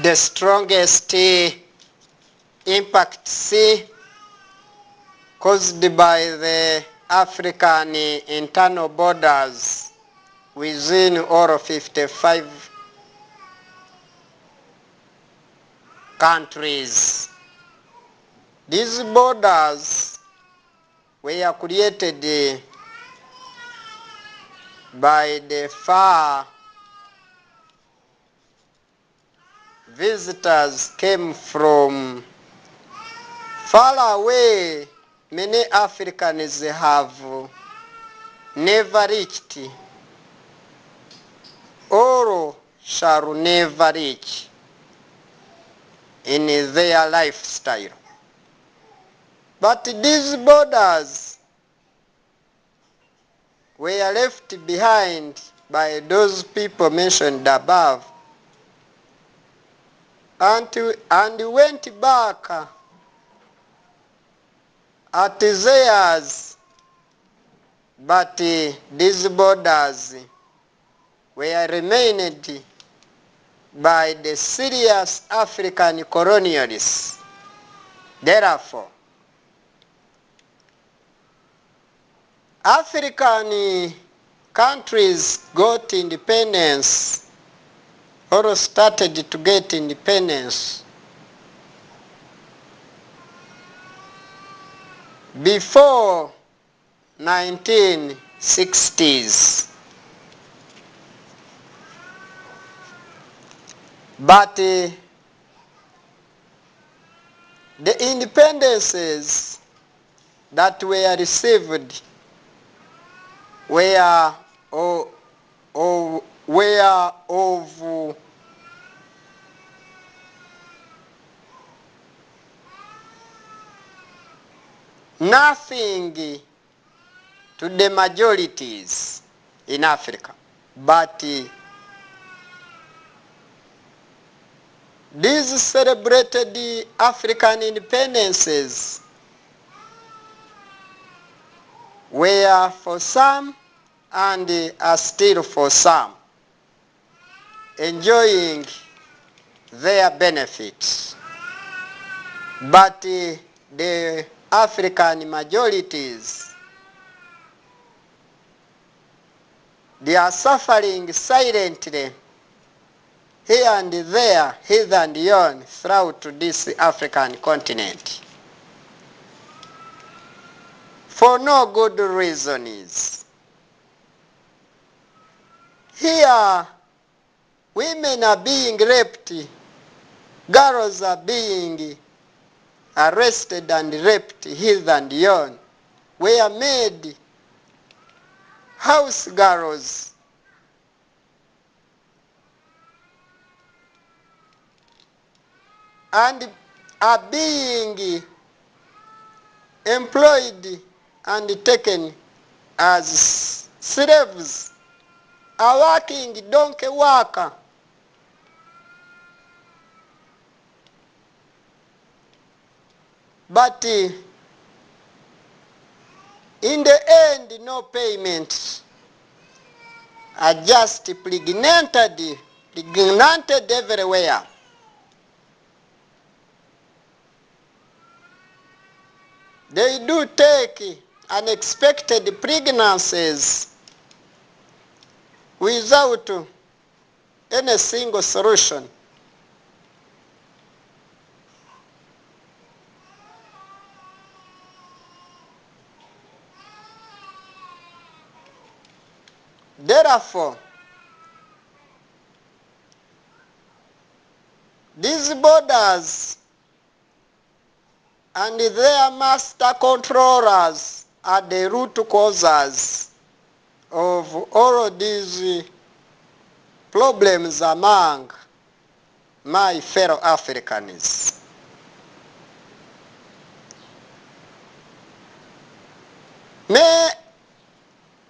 the strongest impacts caused by the African internal borders within all 55 countries. These borders were created by the far visitors came from far away. Many Africans have never reached or shall never reach in their lifestyle. But these borders were left behind by those people mentioned above and went back at theirs, but these borders were remained by the serious African colonialists. Therefore, African countries got independence or started to get independence before 1960s. But the independences that were received were of nothing to the majorities in Africa. But these celebrated African independences were for some and are still for some, enjoying their benefits. But the African majorities, they are suffering silently here and there, hither and yon, throughout this African continent, for no good reasons. Here, women are being raped, girls are being arrested and raped hither and yon. We are made house girls. And are being employed and taken as slaves, are working donkey worker. But in the end, no payment, are just pregnanted everywhere. They do take unexpected pregnancies without any single solution. Therefore, these borders and their master controllers are the root causes of all of these problems among my fellow Africans.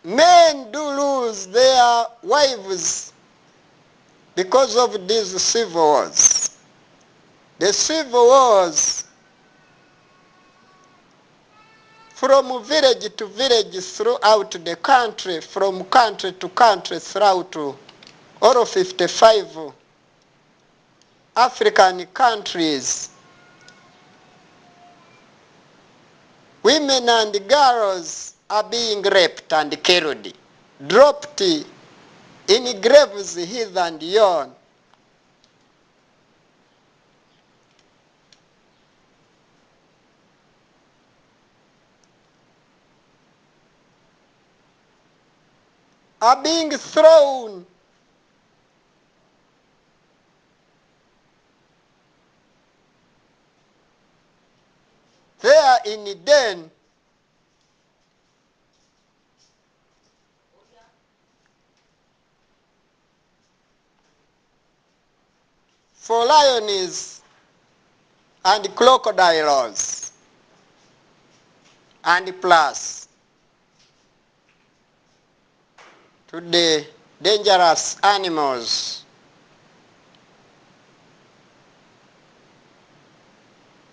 Men do lose their wives because of these civil wars. The civil wars from village to village throughout the country, from country to country throughout all 55 African countries, women and girls are being raped and killed, dropped in graves hither and yon. Are being thrown there in the den for lions and crocodiles and plus to the dangerous animals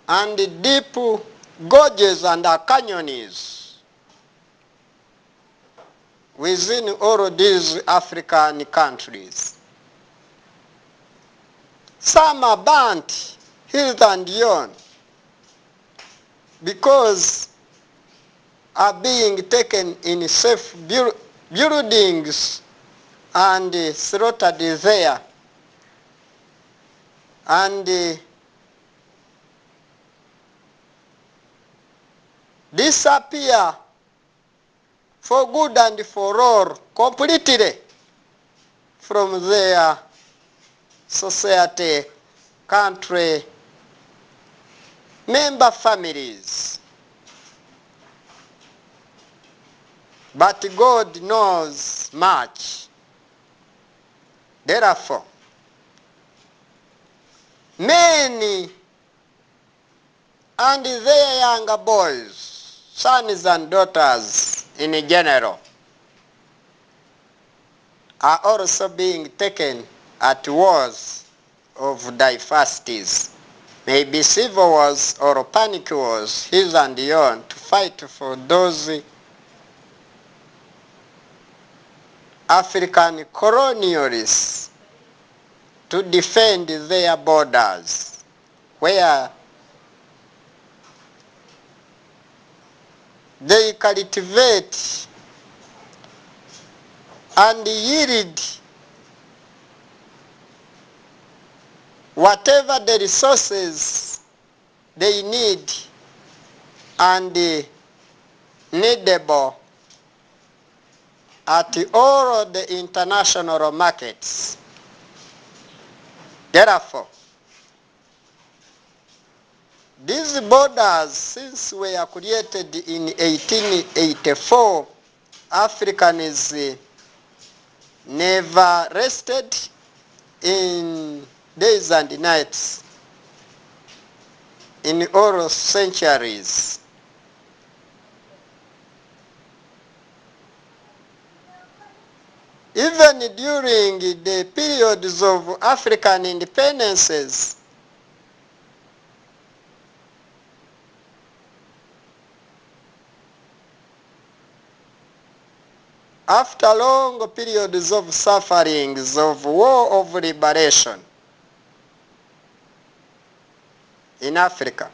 and the deep gorges and canyons within all these African countries. Some are burnt here and yon because are being taken in safe buildings and slaughtered there, and disappear for good and for all completely from their society, country, member families. But God knows much. Therefore, many and their younger boys, sons and daughters in general, are also being taken at wars of diversities, maybe civil wars or panic wars, here and yon, to fight for those African colonialists to defend their borders, where they cultivate and yield whatever the resources they need and needable at all the international markets. Therefore, these borders, since were created in 1884, Africans never rested in days and nights in all centuries. Even during the periods of African independences, after long periods of sufferings of war of liberation in Africa,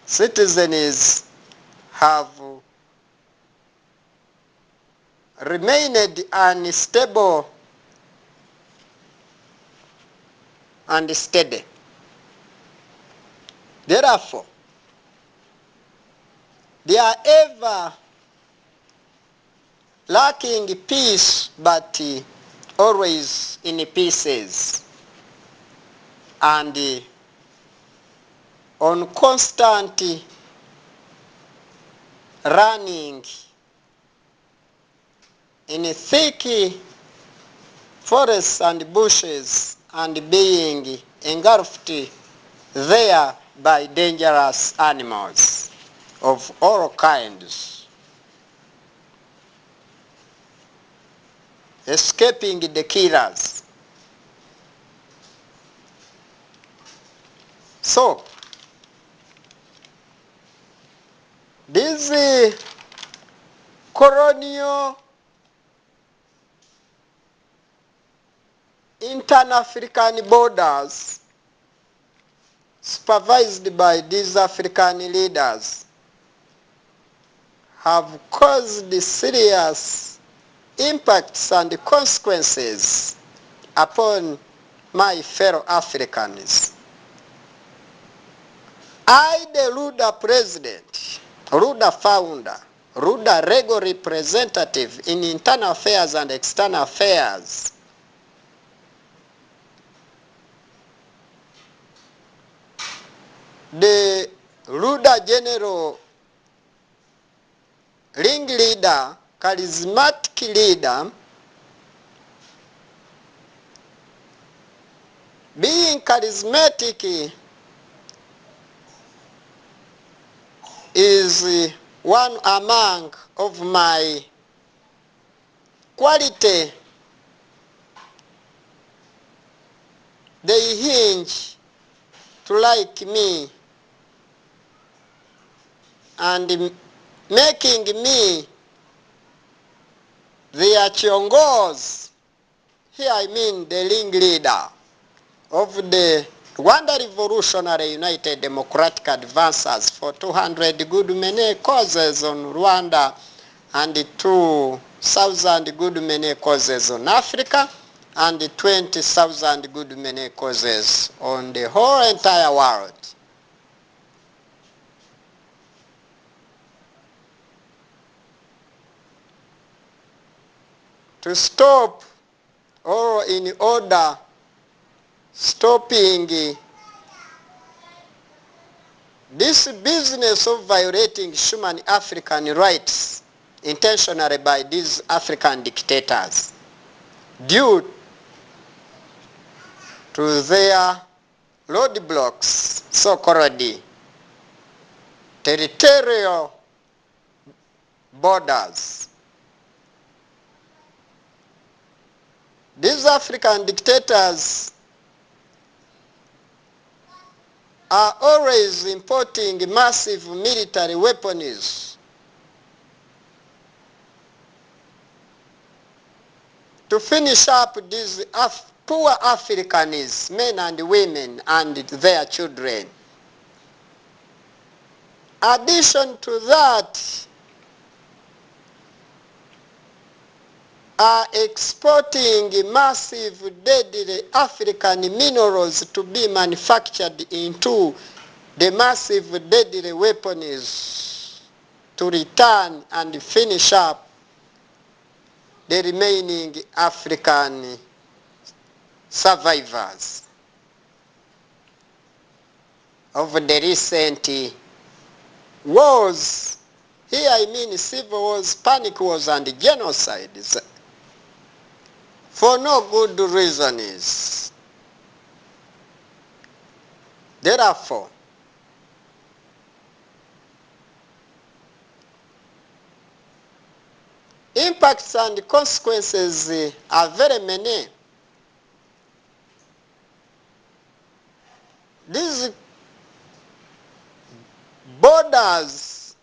citizens have remained unstable and steady. Therefore, they are ever lacking peace, but always in pieces, and on constant running in thick forests and bushes and being engulfed there by dangerous animals of all kinds, escaping the killers. So, these colonial inter-African borders supervised by these African leaders have caused serious impacts and consequences upon my fellow Africans. I, the RUDA president, RUDA founder, RUDA legal representative in internal affairs and external affairs, the RUDA general ring leader, charismatic leader, being charismatic is one among of my quality. They hinge to like me and making me their chongos. Here I mean the ring leader of the Rwanda Revolutionary United Democratic Advances for 200 good many causes on Rwanda and 2,000 good many causes on Africa and 20,000 good many causes on the whole entire world. To stop, or in order stopping this business of violating human African rights intentionally by these African dictators due to their roadblocks, so-called territorial borders. These African dictators are always importing massive military weapons to finish up these poor Africans, men and women and their children. Addition to that, are exporting massive deadly African minerals to be manufactured into the massive deadly weapons to return and finish up the remaining African survivors of the recent wars. Here I mean civil wars, panic wars and genocides. For no good reasons. Therefore, impacts and consequences are very many. These borders,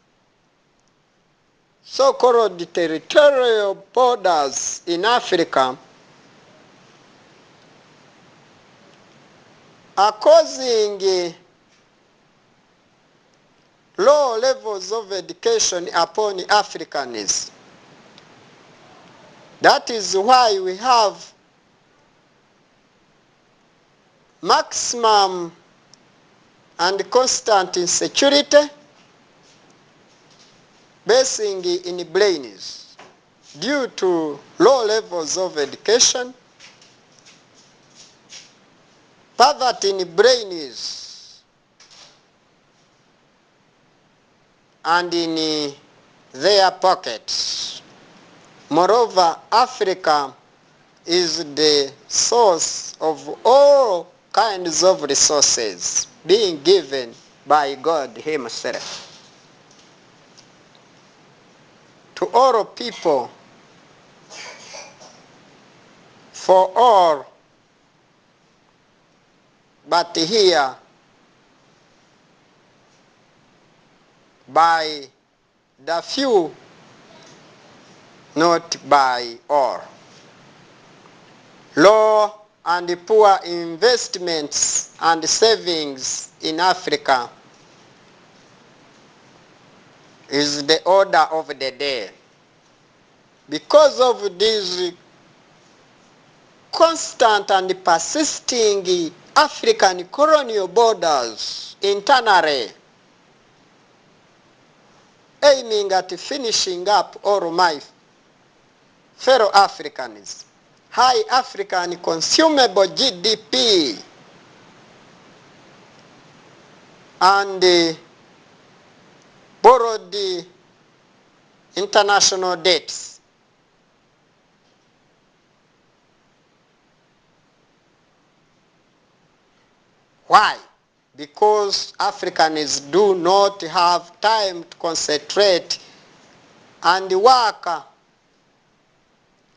so-called territorial borders in Africa, are causing low levels of education upon Africans. That is why we have maximum and constant insecurity basing in brains due to low levels of education, poverty in brains and in their pockets. Moreover, Africa is the source of all kinds of resources being given by God Himself to all people, for all. But here, by the few, not by all. Low and poor investments and savings in Africa is the order of the day. Because of these constant and persisting African colonial borders internally, aiming at finishing up all my fellow Africans, high African consumable GDP and borrowed international debts. Why? Because Africans do not have time to concentrate and work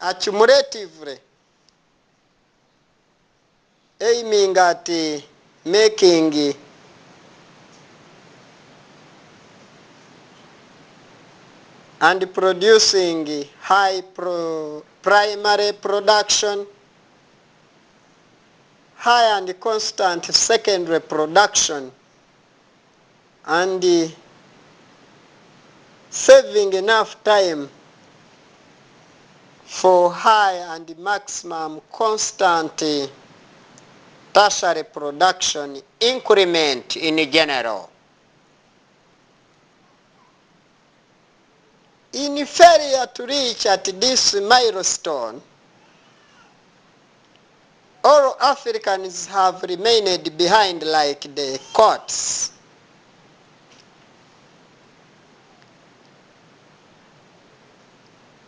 accumulatively, aiming at making and producing high primary production, high and constant secondary production, and saving enough time for high and maximum constant tertiary production increment in general. In failure to reach at this milestone, all Africans have remained behind like the courts.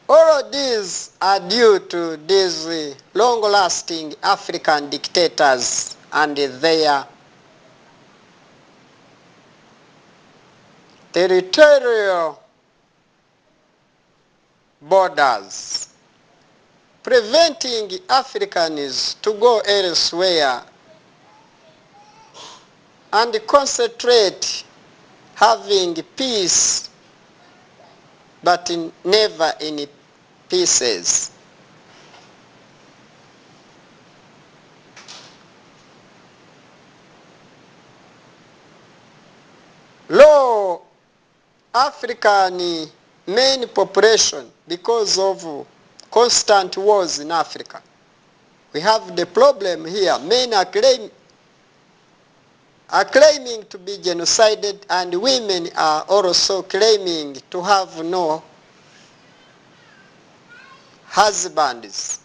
All of these are due to these long-lasting African dictators and their territorial borders, preventing Africans to go elsewhere and concentrate having peace, but never in pieces. Low African main population because of constant wars in Africa. We have the problem here. Men are claiming to be genocided, and women are also claiming to have no husbands.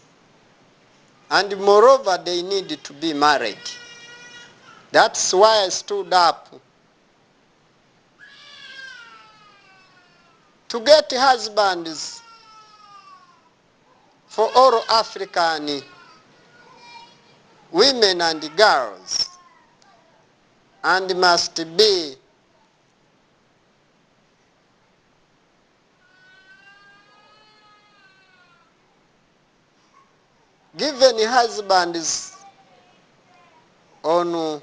And moreover, they need to be married. That's why I stood up to get husbands for all African women and girls, and must be given husbands on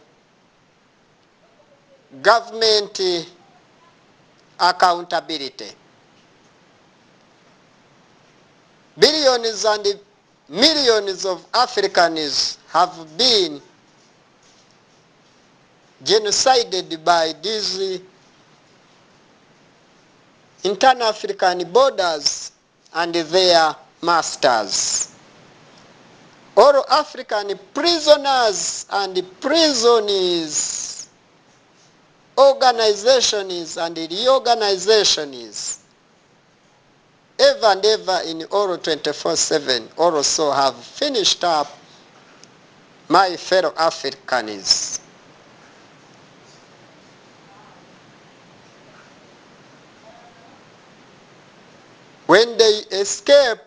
government accountability. Billions and millions of Africans have been genocided by these internal African borders and their masters. All African prisoners and prisonies, organizations and reorganizations, ever and ever in all 24/7 also have finished up my fellow Africans. When they escape,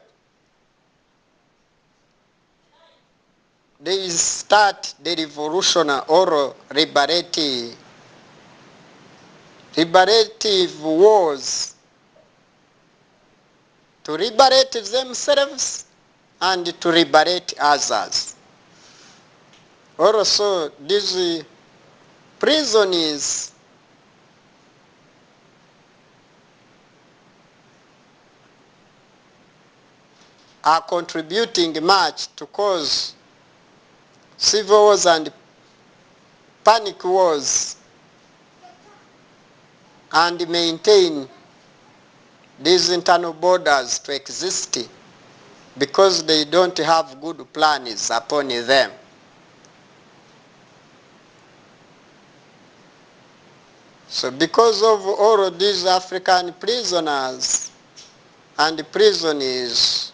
they start the revolution or liberative wars to liberate themselves and to liberate others. Also, these prisoners are contributing much to cause civil wars and panic wars and maintain these internal borders to exist because they don't have good plans upon them. So because of all of these African prisoners and prisoners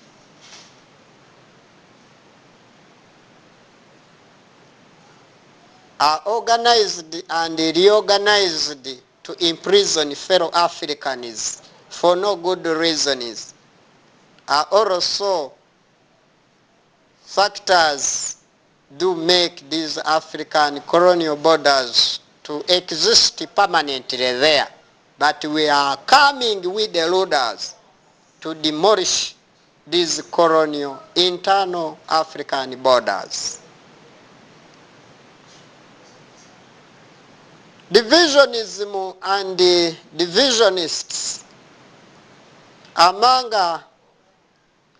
are organized and reorganized to imprison fellow Africans for no good reasons, are also factors do make these African colonial borders to exist permanently there. But we are coming with the loaders to demolish these colonial internal African borders. Divisionism and the divisionists among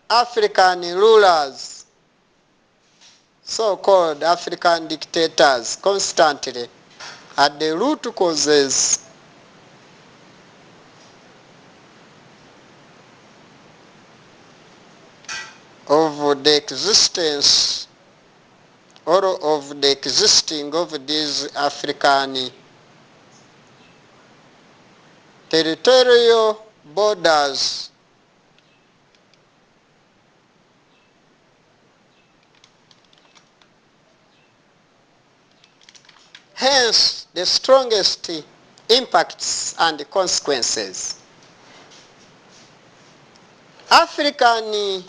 African rulers, so-called African dictators, constantly are the root causes of the existence or of the existing of these African territorial borders. Hence, the strongest impacts and consequences. African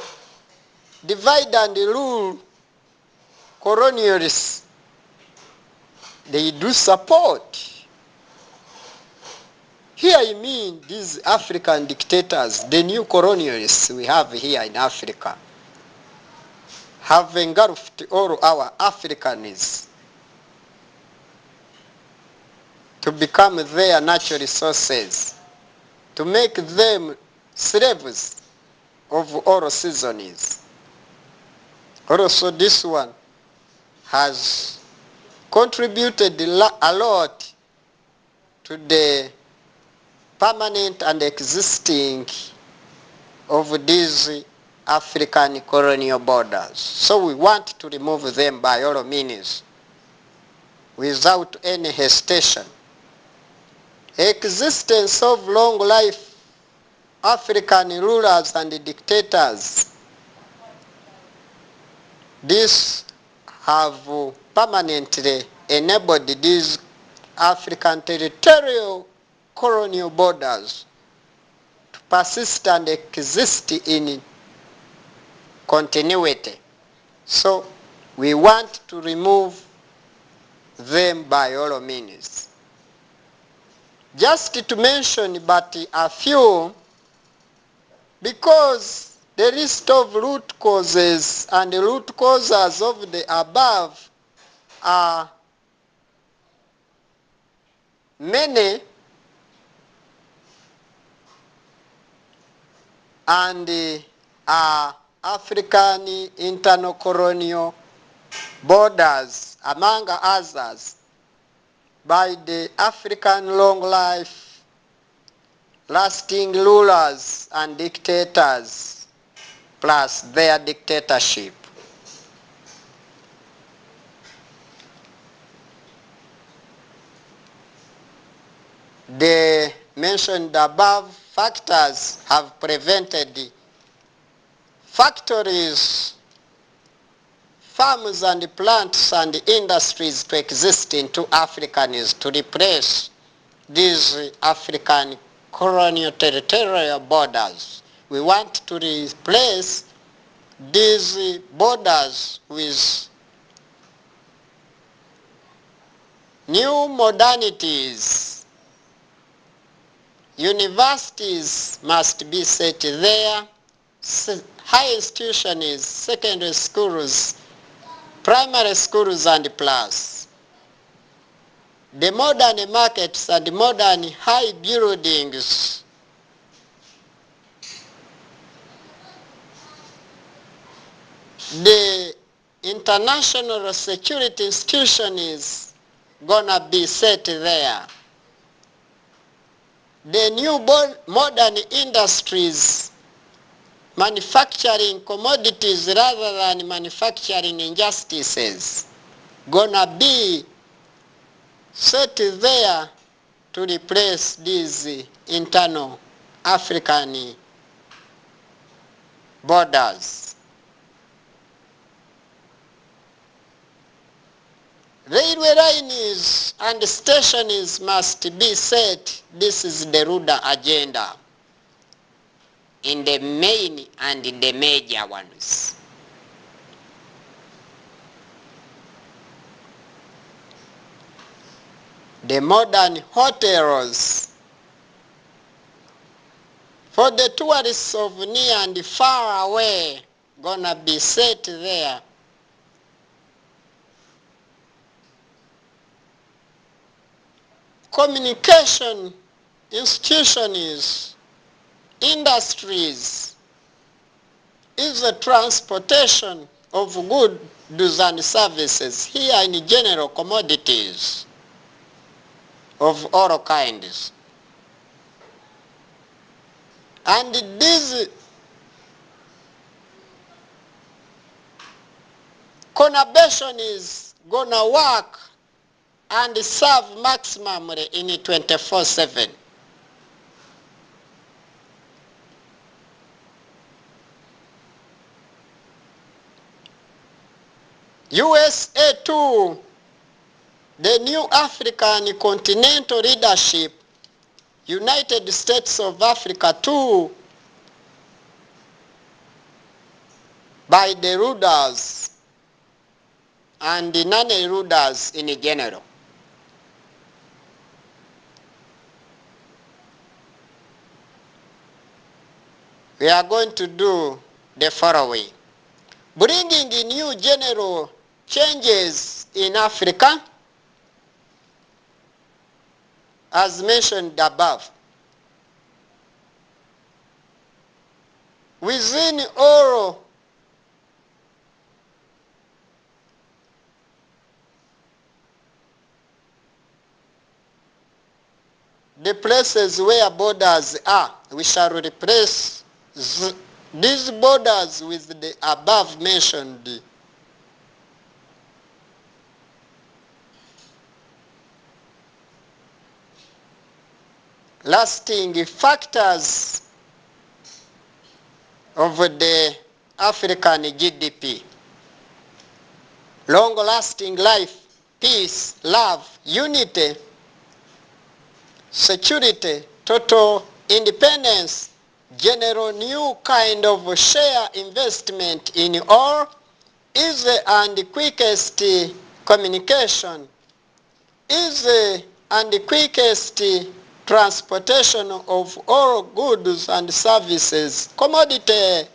divide and rule colonialists, they do support. Here I mean these African dictators, the new colonialists we have here in Africa, have engulfed all our Africans to become their natural resources, to make them slaves of all seasons. Also, this one has contributed a lot to the permanent and existing of these African colonial borders. So we want to remove them by all means, without any hesitation. Existence of long life African rulers and dictators, these have permanently enabled these African territorial colonial borders to persist and exist in continuity. So we want to remove them by all means. Just to mention but a few, because the list of root causes and the root causes of the above are many, and are African internal colonial borders, among others, by the African long life lasting rulers and dictators, plus their dictatorship. The mentioned above factors have prevented factories, farms and plants and industries to exist into Africans to replace these African colonial territorial borders. We want to replace these borders with new modernities. Universities must be set there, high institutions, secondary schools, primary schools and plus. The modern markets and modern high buildings. The international security institution is gonna be set there. The new modern industries manufacturing commodities rather than manufacturing injustices gonna be set there to replace these internal African borders. Railway lines and stations must be set. This is the RUDA agenda in the main and in the major ones. The modern hotels for the tourists of near and far away gonna be set there. Communication institutions, industries, is the transportation of goods and services, here in general commodities of all kinds. And this conurbation is gonna work and serve maximally in 24/7. USA too, the new African continental leadership, United States of Africa too, by the rulers and the non-rulers in general. We are going to do the following: bringing in new general changes in Africa, as mentioned above. Within all the places where borders are, we shall replace these borders with the above mentioned lasting factors of the African GDP. Long-lasting life, peace, love, unity, security, total independence, general new kind of share investment in all, easy and quickest communication, easy and quickest transportation of all goods and services, commodity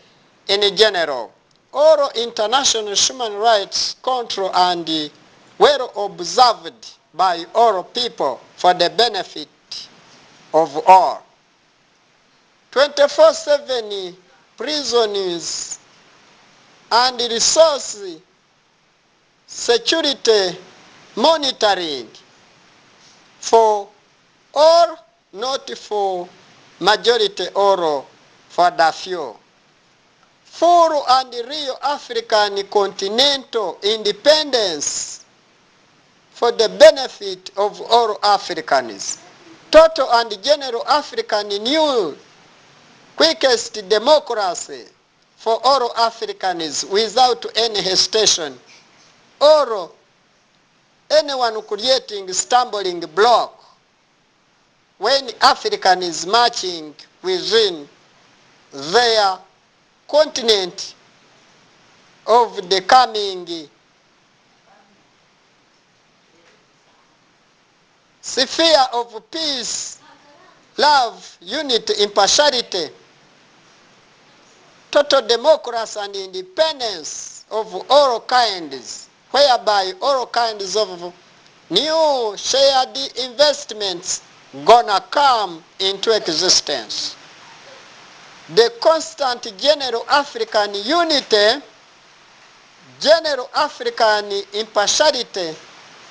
in general, all international human rights control and well observed by all people for the benefit of all. 24/7 prisons and resource security monitoring for all, not for majority or for the few. Full and real African continental independence for the benefit of all Africans. Total and general African new quickest democracy for all Africans without any hesitation or anyone creating stumbling block when African is marching within their continent of the coming sphere of peace, love, unity, impartiality, total democracy and independence of all kinds, whereby all kinds of new shared investments gonna come into existence. The constant general African unity, general African impartiality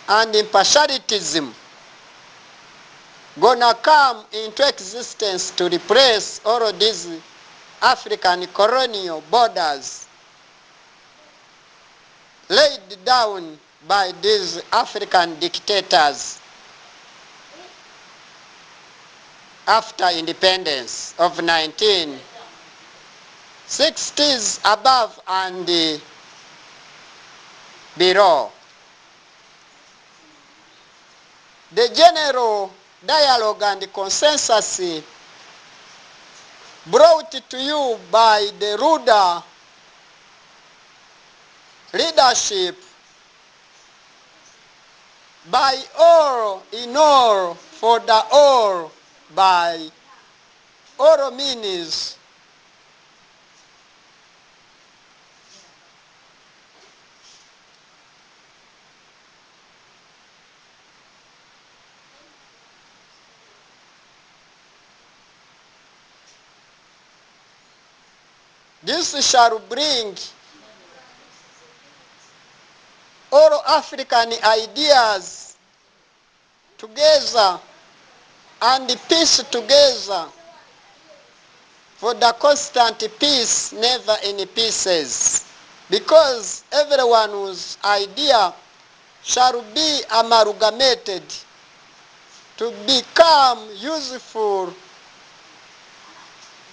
and impartialism gonna come into existence to replace all of these African colonial borders laid down by these African dictators after independence of 1960s above and below. The general dialogue and consensus brought to you by the RWANDA leadership by all in all, for the all, by all means, this shall bring all African ideas together and peace together for the constant peace, never in pieces, because everyone's idea shall be amalgamated to become useful,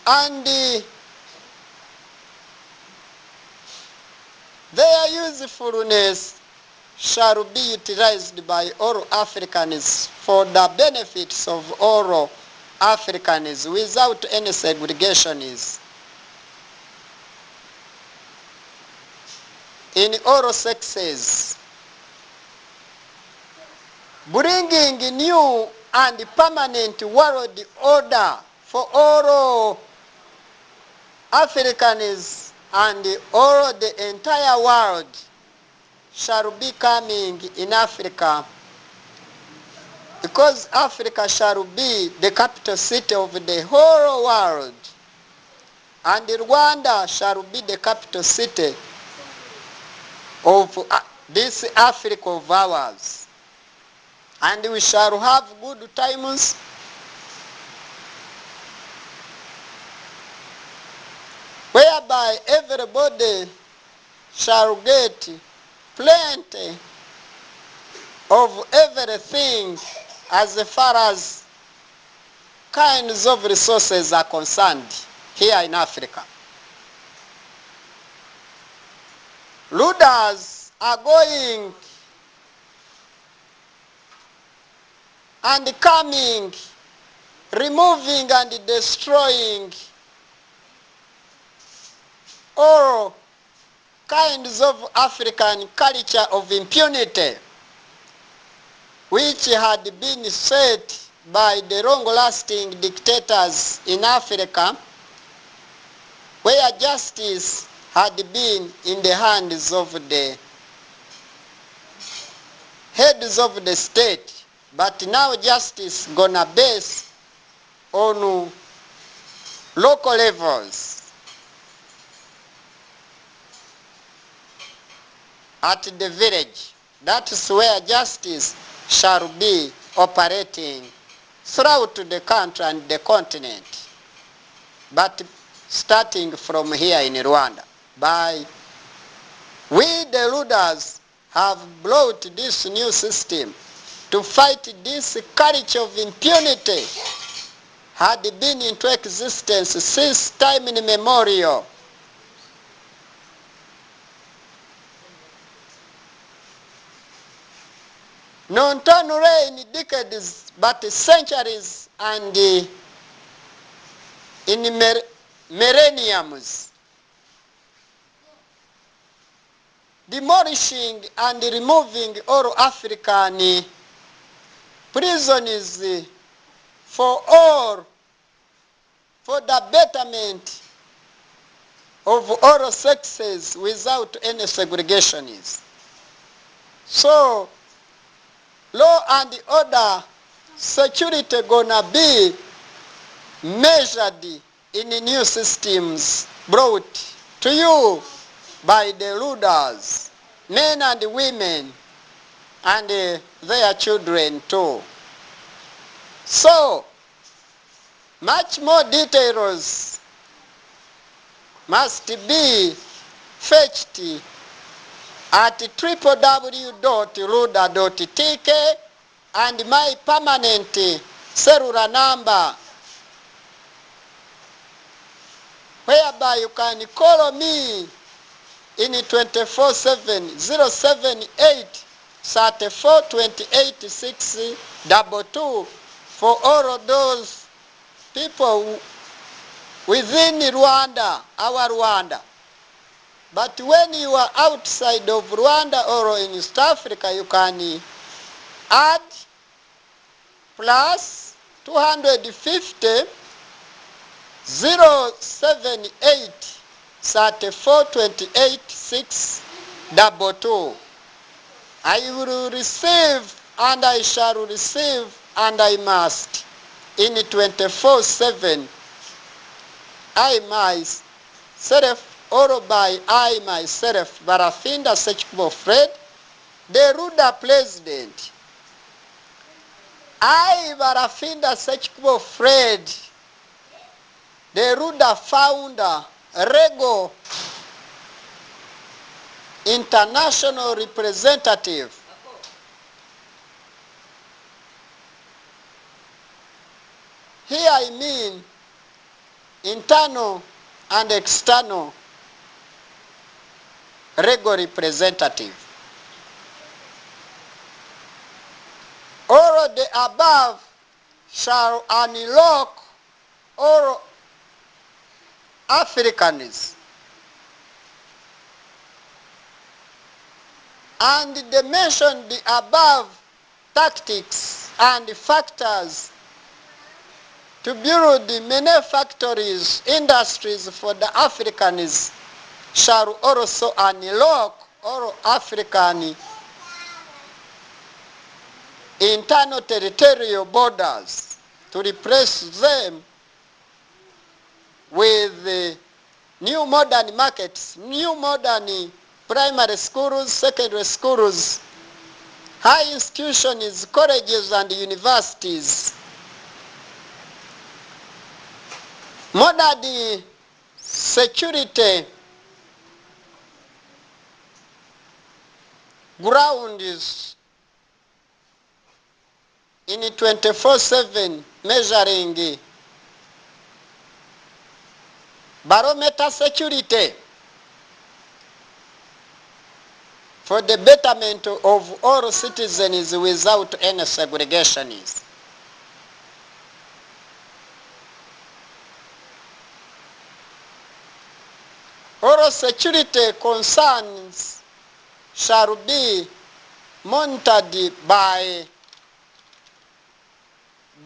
and their usefulness shall be utilized by all Africans for the benefits of all Africans without any segregations in all sexes, bringing new and permanent world order for all Africans and all the entire world shall be coming in Africa, because Africa shall be the capital city of the whole world, and Rwanda shall be the capital city of this Africa of ours, and we shall have good times, whereby everybody shall get plenty of everything as far as kinds of resources are concerned here in Africa. Rulers are going and coming, removing and destroying all kinds of African culture of impunity, which had been set by the long-lasting dictators in Africa, where justice had been in the hands of the heads of the state. But now justice gonna base on local levels, at the village. That is where justice shall be operating throughout the country and the continent, but starting from here in Rwanda. We the rulers have brought this new system to fight this culture of impunity, had been into existence since time immemorial. Not only in decades, but centuries and in millenniums, demolishing and removing all African prisons for all, for the betterment of all sexes without any segregations. So, law and order, security gonna be measured in new systems brought to you by the rulers. men and women, and their children too. So, much more details must be fetched at www.ruda.tk and my permanent cellular number, whereby you can call me in 24/7 078 34 28 622 for all of those people within Rwanda, our Rwanda. But when you are outside of Rwanda or in East Africa, you can add plus 250 078 34 28 622. I will receive and I shall receive and I must in 24/7. I myself, or by I myself, BarafindaFred, the Ruda President. I, BarafindaFred, the Ruda founder, Rego international representative. Here I mean internal and external Rego representative. All of the above shall unlock all Africans. And they mentioned the above tactics and factors to build many factories, industries for the Africans shall also unlock all African internal territorial borders to replace them with new modern markets, new modern primary schools, secondary schools, high institutions, colleges and universities, modern security grounds in 24/7 measuring barometer security for the betterment of all citizens without any segregations. All security concerns shall be monitored by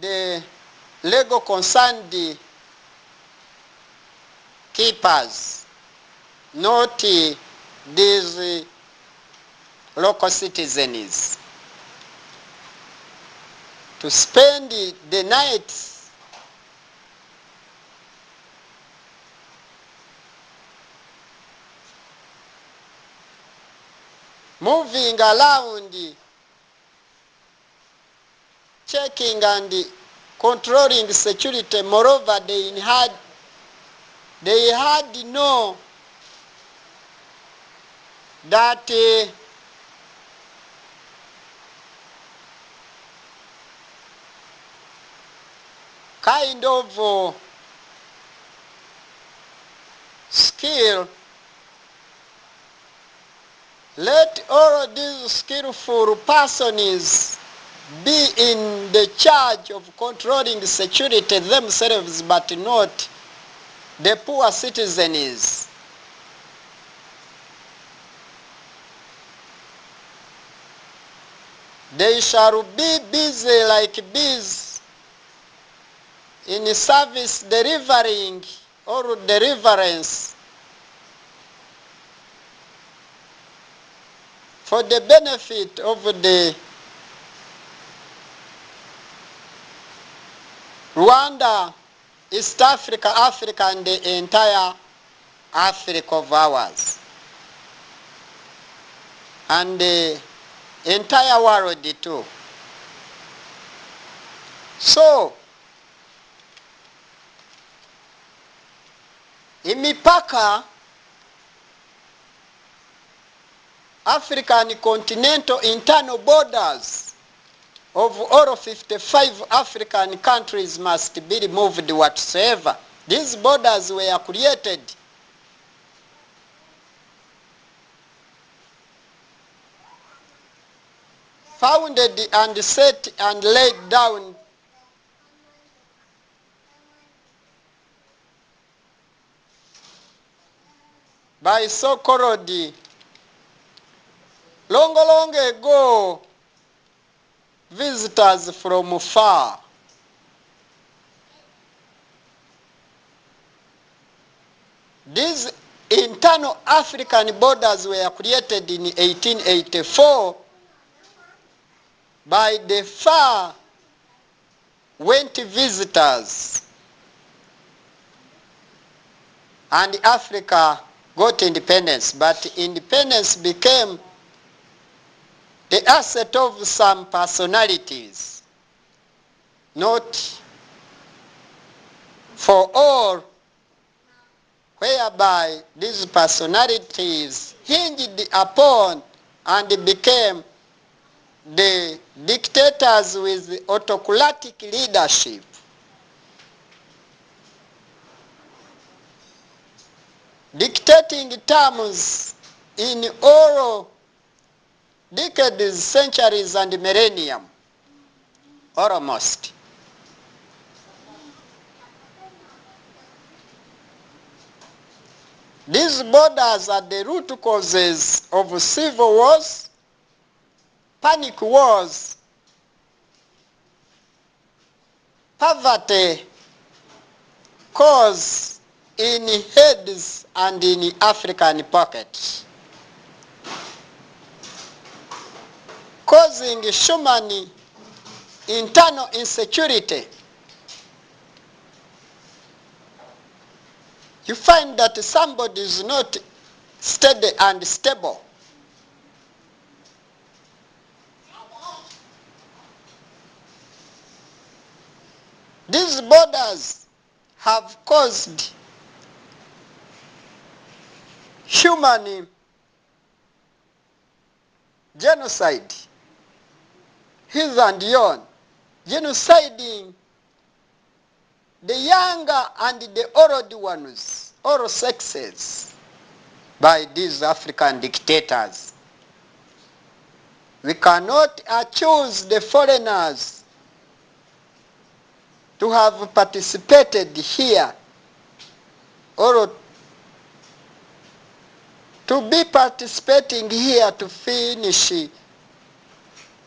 the legal concerned keepers, not these local citizens. To spend the night moving around, checking and controlling security. Moreover, they had know that kind of skill. Let all these skillful persons be in the charge of controlling security themselves, but not the poor citizens. They shall be busy like bees in service delivering or deliverance for the benefit of the Rwanda, East Africa, Africa, and the entire Africa of ours. and the entire world too. So imipaka African continental internal borders of all 55 African countries must be removed whatsoever. These borders were created founded and set and laid down by so-called long ago visitors from far. These internal African borders were created in 1884 by the far went visitors, and Africa got independence, but independence became the asset of some personalities, not for all, whereby these personalities hinged upon and became the dictators with autocratic leadership. Dictating terms in all decades, centuries, and millennium, almost. These borders are the root causes of civil wars, panic wars, poverty caused in heads and in African pockets, causing human internal insecurity. You find that somebody is not steady and stable. These borders have caused human genocide, his and yon, genociding the younger and the old ones, all sexes, by these African dictators. We cannot accuse the foreigners to have participated here or to be participating here to finish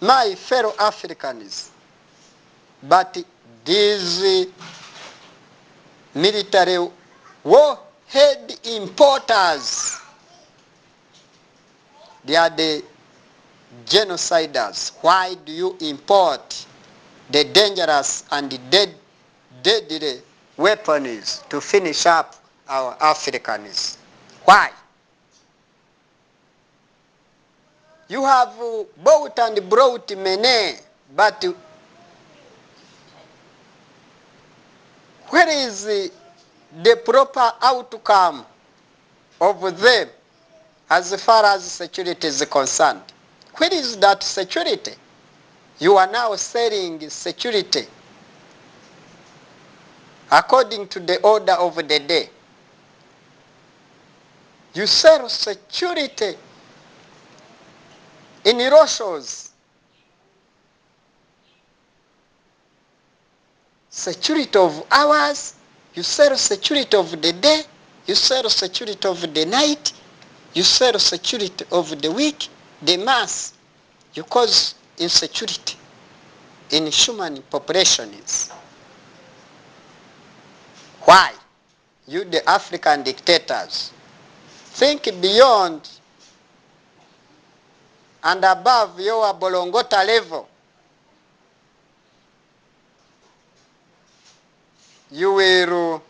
my fellow Africans. But these military warhead importers, they are the genociders. Why do you import the dangerous and deadly weapons to finish up our Africans? Why? You have bought and brought many, but where is the proper outcome of them as far as security is concerned? Where is that security? You are now selling security according to the order of the day. You sell security in Roshos. Security of hours, you sell security of the day, you sell security of the night, you sell security of the week, the month. You cause insecurity in human populations. Why? You the African dictators, think beyond and above your Bolongota level. You will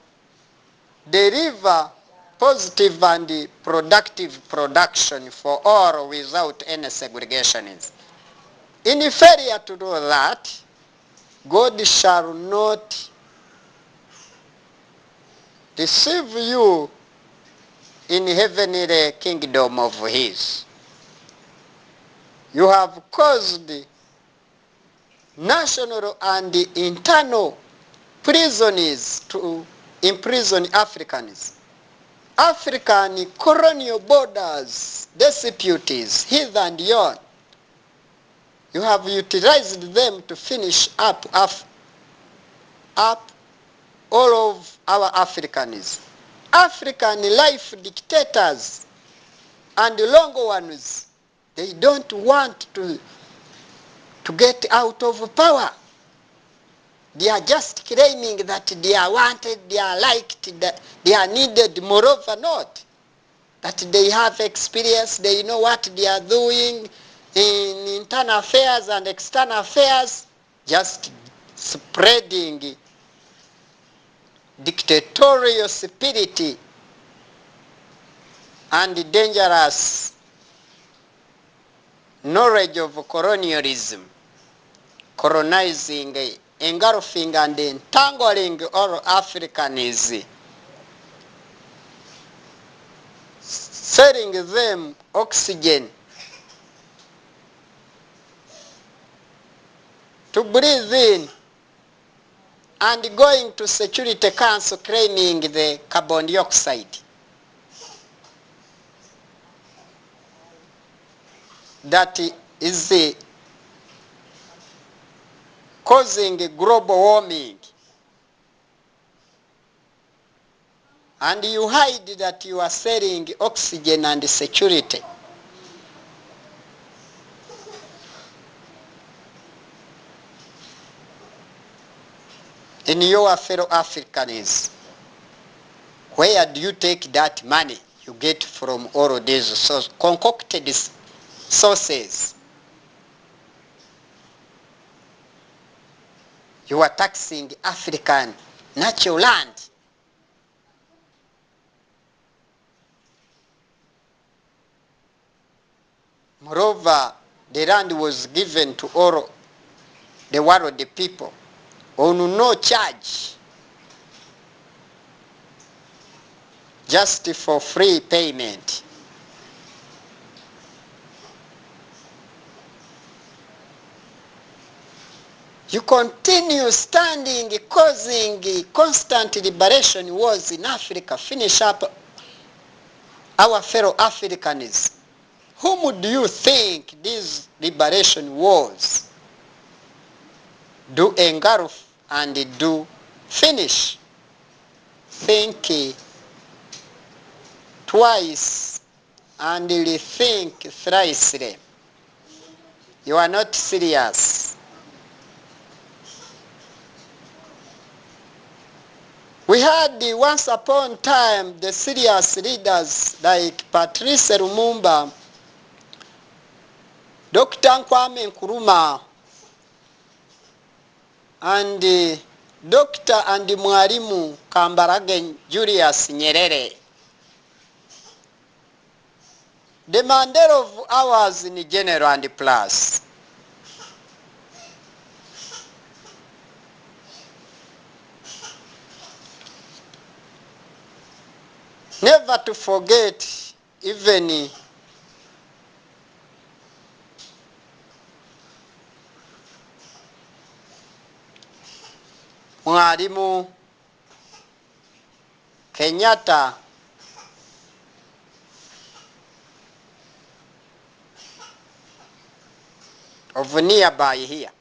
deliver positive and productive production for all without any segregations. In failure to do that, God shall not receive you in heavenly kingdom of his. You have caused national and internal prisons to imprison Africans. African colonial borders, disputes, hither and yon. You have utilized them to finish up all of our Africans. African life dictators and long ones, they don't want to get out of power. They are just claiming that they are wanted, they are liked, that they are needed, moreover not. That they have experience, they know what they are doing in internal affairs and external affairs, just spreading dictatorial spirit and dangerous knowledge of colonialism, colonizing, engulfing and entangling all Africans, selling them oxygen to breathe in, and going to Security Council claiming the carbon dioxide. That is causing global warming. And you hide that you are selling oxygen and security. In your fellow Africans, where do you take that money you get from all of these concocted sources? You are taxing African natural land. Moreover, the land was given to all the world, the people, on no charge, just for free payment. You continue standing, causing constant liberation wars in Africa, finish up our fellow Africans. Whom do you think these liberation wars do engulf and do finish? Think twice and rethink thrice. You are not serious. We had once upon a time the serious leaders like Patrice Lumumba, Dr. Kwame Nkrumah, and Dr. and Mwalimu Kambarage Julius Nyerere. The Mandela of ours in general and plus. Never to forget even Mwalimu Kenyatta of nearby here.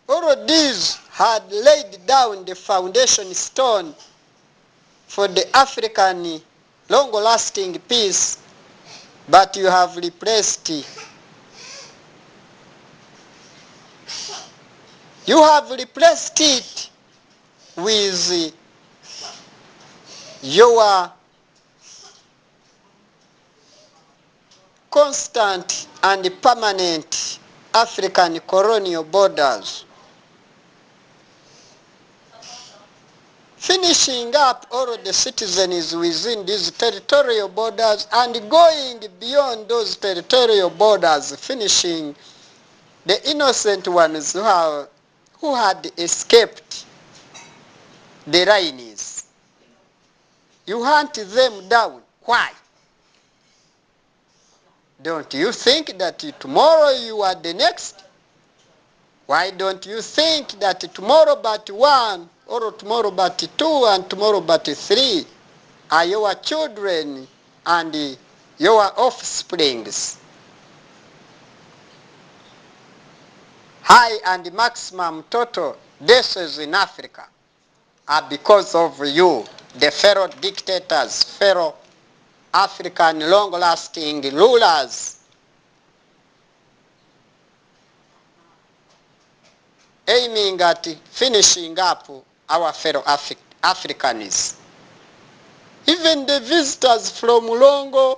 All of these had laid down the foundation stone for the African long-lasting peace, but you have replaced it. You have replaced it with your constant and permanent African colonial borders. finishing up all the citizens within these territorial borders and going beyond those territorial borders, finishing the innocent ones who had escaped the lines. You hunt them down. Why? Don't you think that tomorrow you are the next? Why don't you think that tomorrow but one, or tomorrow but two, and tomorrow but three are your children and your offsprings? High and maximum total deaths in Africa are because of you, the fellow dictators, fellow African long-lasting rulers, aiming at finishing up our fellow Africans. Even the visitors from longer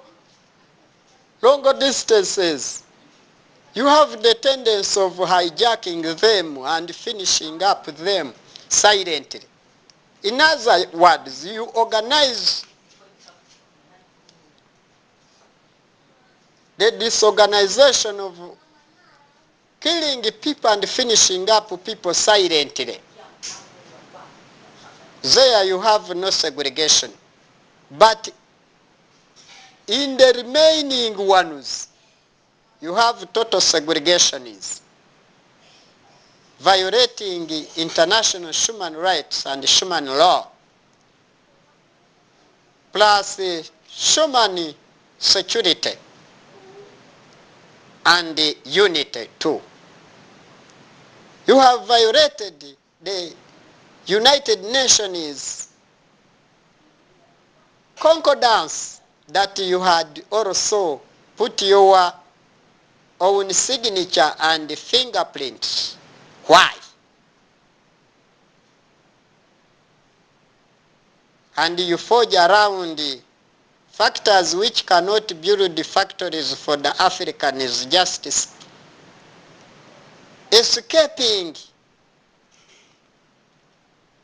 distances, you have the tendency of hijacking them and finishing up them silently. In other words, you organize the disorganization of killing people and finishing up people silently. There you have no segregation. But in the remaining ones, you have total segregations, violating international human rights and human law, plus human security and unity too. You have violated the United Nations concordance that you had also put your own signature and fingerprints. Why? And you forge around factors which cannot build the factories for the Africans, just escaping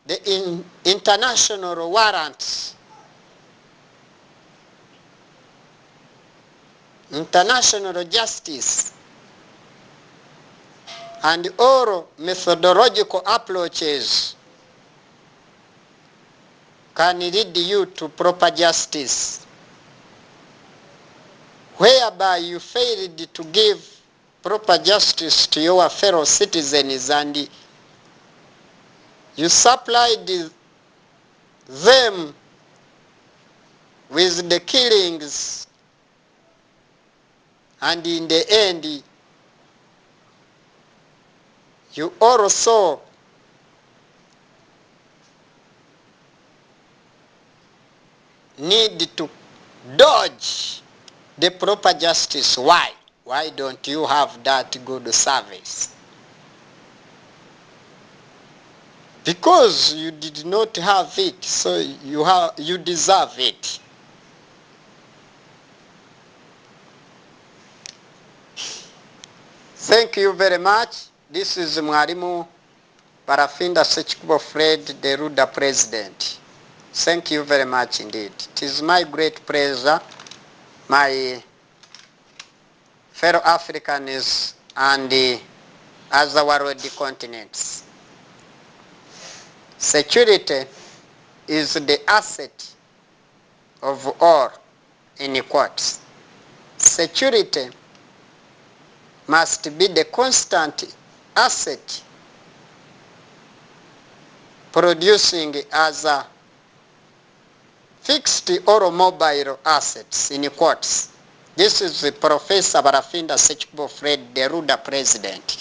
the international warrants, international justice, and all methodological approaches can lead you to proper justice, whereby you failed to give proper justice to your fellow citizens and you supplied them with the killings, and in the end you also need to dodge the proper justice. Why? Why don't you have that good service? Because you did not have it, so you deserve it. Thank you very much. This is Mwalimu BarafindaFred, the RWANDA president. Thank you very much indeed. It is my great pleasure, my fellow Africans and other world continents. Security is the asset of all, in quotes. Security must be the constant asset producing as a fixed or mobile assets, in quotes. This is Professor BarafindaFred, the RWANDA president.